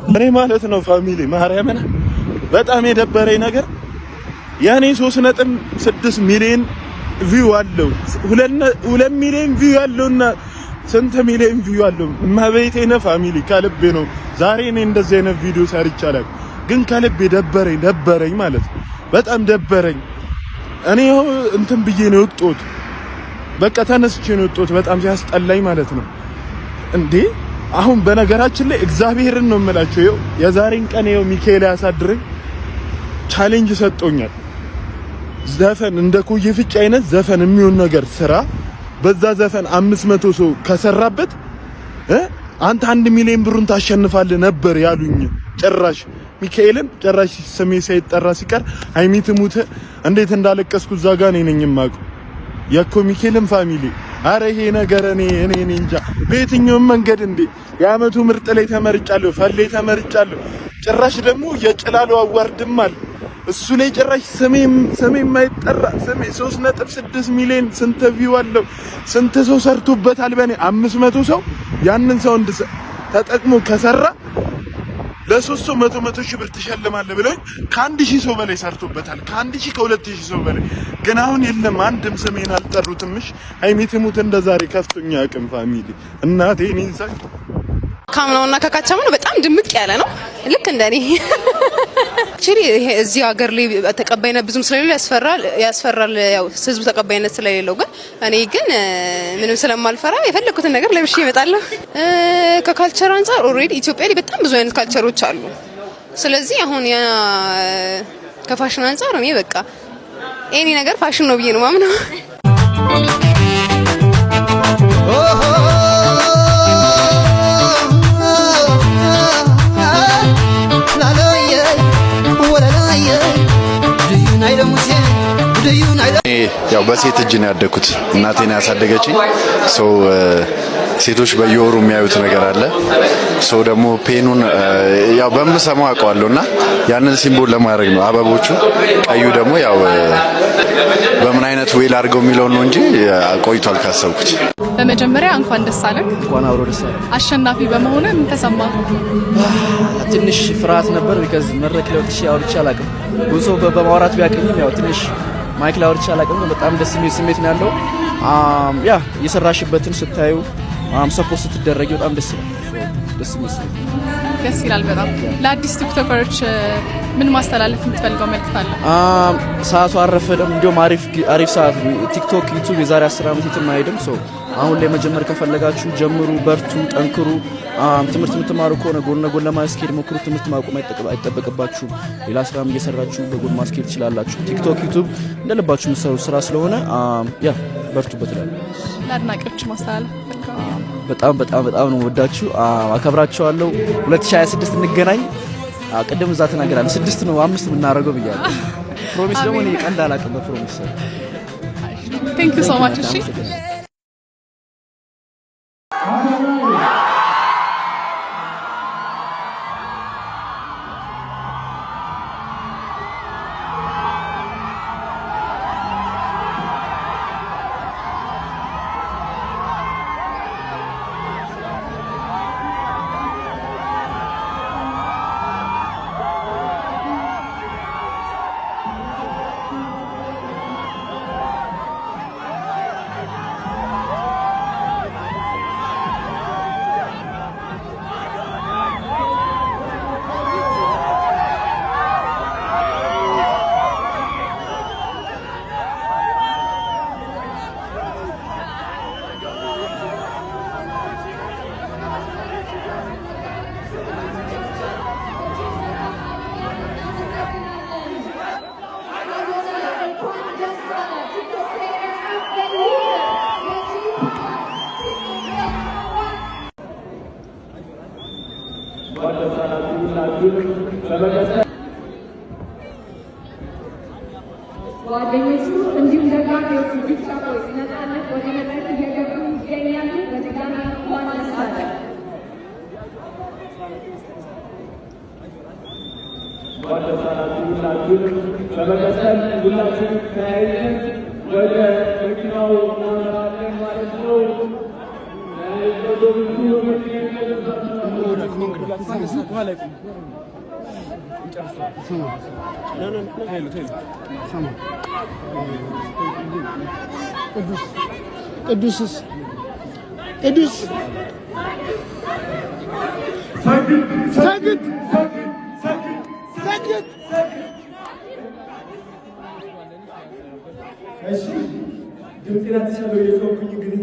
እኔ ማለት ነው ፋሚሊ ማርያምን በጣም የደበረኝ ነገር ያኔ 3.6 ሚሊዮን ቪው አለው 2 ሚሊዮን ቪው አለውና ስንት ሚሊዮን ቪው አለው ማበይቴ ነው ፋሚሊ ከልቤ ነው ዛሬ እኔ እንደዚህ አይነት ቪዲዮ ሰርቻለሁ ግን ከልቤ ደበረኝ ማለት በጣም ደበረኝ እኔ እንትን ብዬ ነው ወጥቶት በቃ ተነስቼ ነው ወጥቶት በጣም ሲያስጠላኝ ማለት ነው እንዴ አሁን በነገራችን ላይ እግዚአብሔርን ነው የምላችሁ ይኸው የዛሬን ቀን ይኸው ሚካኤል ያሳድረኝ ቻሌንጅ ሰጥቶኛል ዘፈን እንደ ኩይ ፍጭ አይነት ዘፈን የሚሆን ነገር ስራ በዛ ዘፈን 500 ሰው ከሰራበት አንተ 1 ሚሊዮን ብሩን ታሸንፋለህ ነበር ያሉኝ ጭራሽ ሚካኤልን ጭራሽ ስሜ ሳይጠራ ሲቀር ሃይሚት ሙት እንዴት እንዳለቀስኩ እዛ ጋር ነኝ የማውቀው የኮ ሚካኤልን ፋሚሊ አረ ይሄ ነገር እኔ እንጃ በየትኛው መንገድ እንዴ የአመቱ ምርጥ ላይ ተመርጫለሁ ፈሌ ተመርጫለሁ ጭራሽ ደግሞ የጭላሉ አዋርድማል እሱ ላይ ጭራሽ ስሜ የማይጠራ ስሜ 3.6 ሚሊዮን ስንት ቪው አለው ስንት ሰው ሰርቶበታል በኔ 500 ሰው ያንን ሰው ተጠቅሞ ከሰራ ለሶስት 100 ሺህ ብር ተሸልማለህ ብለኝ ከ1000 ሰው በላይ ሰርቶበታል ከ1000 ከ2000 ሰው በላይ ግን አሁን የለም አንድም ስሜን አልጠሩትምሽ ሃይሚት ሙት እንደዛሬ ከፍቶኛ አቅም ፋሚሊ እናቴ እኔንሳ ካምናውና ከካቻማው በጣም ድምቅ ያለ ነው ልክ እንደኔ እቺ እዚህ ሀገር ላይ ተቀባይነት ብዙም ስለሌለው ያስፈራል ያው ህዝቡ ተቀባይነት ስለሌለው ግን እኔ ግን ምንም ስለማልፈራ የፈለኩትን ነገር ለብሼ እመጣለሁ ከካልቸር አንፃር ኦሬዲ ኢትዮጵያ ላይ በጣም ብዙ አይነት ካልቸሮች አሉ ስለዚህ አሁን ያ ከፋሽን አንፃር እኔ በቃ ኤኒ ነገር ፋሽን ነው ብዬ ነው ማምነው ያው በሴት እጅ ነው ያደኩት እናቴን ያሳደገችኝ ሶ ሴቶች በየወሩ የሚያዩት ነገር አለ ሶ ደግሞ ፔኑን ያው በመሰማው አውቀዋለሁና ያንን ሲምቦል ለማድረግ ነው አበቦቹ ቀዩ ደግሞ ያው በምን አይነት ዌል አድርገው የሚለው ነው እንጂ ቆይቷል ካሰብኩት በመጀመሪያ እንኳን ደስ አለህ እንኳን አብሮ ደስ አለህ አሸናፊ በመሆነ ምን ተሰማ ትንሽ ፍርሃት ነበር because መድረክ ላይ ወጥቼ አውርቼ አላውቅም ብዙ በማውራት ቢያቀኝም ያው ትንሽ ማይክ ላይ አውርቼ አላውቅም በጣም ደስ የሚል ስሜት ነው ያለው ያ የሰራሽበትን ስታዩ ሰፖርት ስትደረጊ በጣም ደስ ይላል በጣም ለአዲስ ቲክቶከሮች ምን ማስተላለፍ የምትፈልገው መልእክት አለ ሰዓቱ አረፈደም እንደውም አሪፍ ሰዓት ቲክቶክ ዩቲዩብ የዛሬ 10 አመት የተማይደም ሶ አሁን ላይ መጀመር ከፈለጋችሁ ጀምሩ በርቱ ጠንክሩ ትምህርት የምትማሩ ከሆነ ጎን ለጎን ለማስኬድ ሞክሩ ትምህርት ማቆም አይጠበቅባችሁ ሌላ ስራም እየሰራችሁ በጎን ማስኬድ ትችላላችሁ ቲክቶክ ዩቲዩብ እንደልባችሁ የምትሰሩ ስራ ስለሆነ ያ በርቱበት ይላል ለአድናቂዎች ማስተላለፍ በጣም ነው ወዳችሁ አከብራችኋለሁ 2026 እንገናኝ ቅድም እዛ ተናገራለሁ 6 ነው 5 የምናረገው ብያለሁ ፕሮሚስ ደግሞ እኔ ቀንድ አላውቅም በፕሮሚስ Thank you so much እሺ ጓደኞቹ እንዲሁም ደጋፊዎቹ ቢጫቆይ ነፃነት ወደ መድረክ እየገቡ ይገኛሉ። በድጋሚ እንኳን ደስ አለ። እንኳን ደስ አላችሁ ሁላችሁንም። በመቀጠል ሁላችንም ተያይዘን ወደ መኪናው እናመራለን ማለት ነው። ቅዱስ ሰግድ እሺ ድምጤን አትሰማው የጮኩኝ እንግዲህ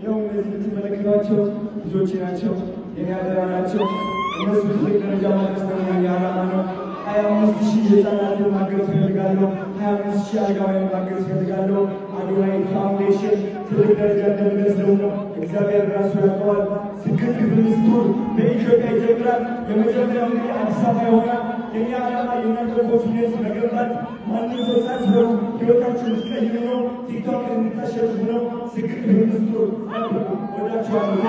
ያው እነዚህ የምትመለከቷቸው ልጆቼ ናቸው፣ የኔ አደራ ናቸው። እነሱ ትልቅ ደረጃ ማድረስ ደግሞ የዓላማ ነው። 25,000 ህፃናትን ማገዝ እፈልጋለሁ። 25,000 አረጋውያንን ማገዝ እፈልጋለሁ። አዶናይ ፋውንዴሽን ትልቅ ደረጃ እንደሚደርስ ደግሞ እግዚአብሔር ራሱ ያውቀዋል። ስግድ ክፍል ስቶር በኢትዮጵያ ይጀምራል። የመጀመሪያው እንግዲህ አዲስ አበባ ይሆናል። የኛ ዓላማ የእናንተ ኮንፊደንስ መገንባት፣ ማንም ሰው ሳትፈሩ ህይወታችሁን ልትቀይሩ ነው። ቲክቶክ እንድታሸንፉ ነው። ስግድ ክፍል ስቶር ወዳችኋለሁ።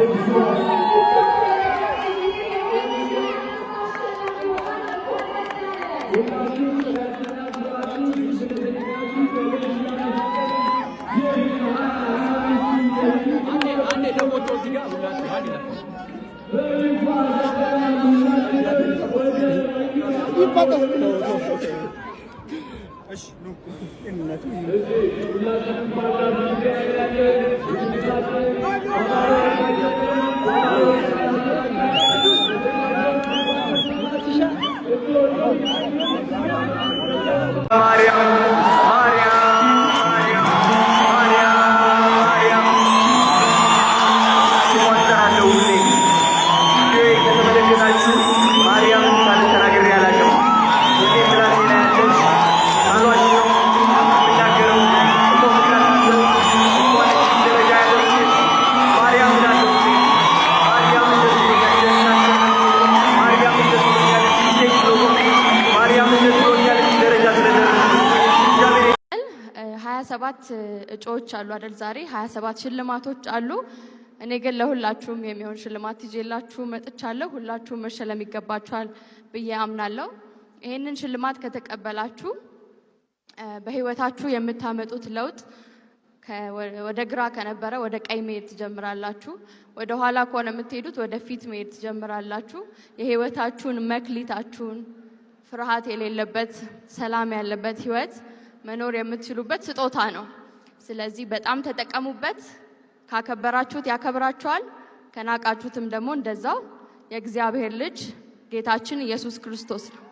እጩዎች አሉ አይደል? ዛሬ 27 ሽልማቶች አሉ። እኔ ግን ለሁላችሁም የሚሆን ሽልማት ይዤላችሁ መጥቻለሁ። ሁላችሁም መሸለም ይገባችኋል ብዬ አምናለሁ። ይሄንን ሽልማት ከተቀበላችሁ በህይወታችሁ የምታመጡት ለውጥ ወደ ግራ ከነበረ ወደ ቀኝ መሄድ ትጀምራላችሁ። ወደ ኋላ ከሆነ የምትሄዱት ወደ ፊት መሄድ ትጀምራላችሁ። የህይወታችሁን መክሊታችሁን ፍርሃት የሌለበት ሰላም ያለበት ህይወት መኖር የምትችሉበት ስጦታ ነው። ስለዚህ በጣም ተጠቀሙበት። ካከበራችሁት ያከብራችኋል፣ ከናቃችሁትም ደግሞ እንደዛው። የእግዚአብሔር ልጅ ጌታችን ኢየሱስ ክርስቶስ ነው።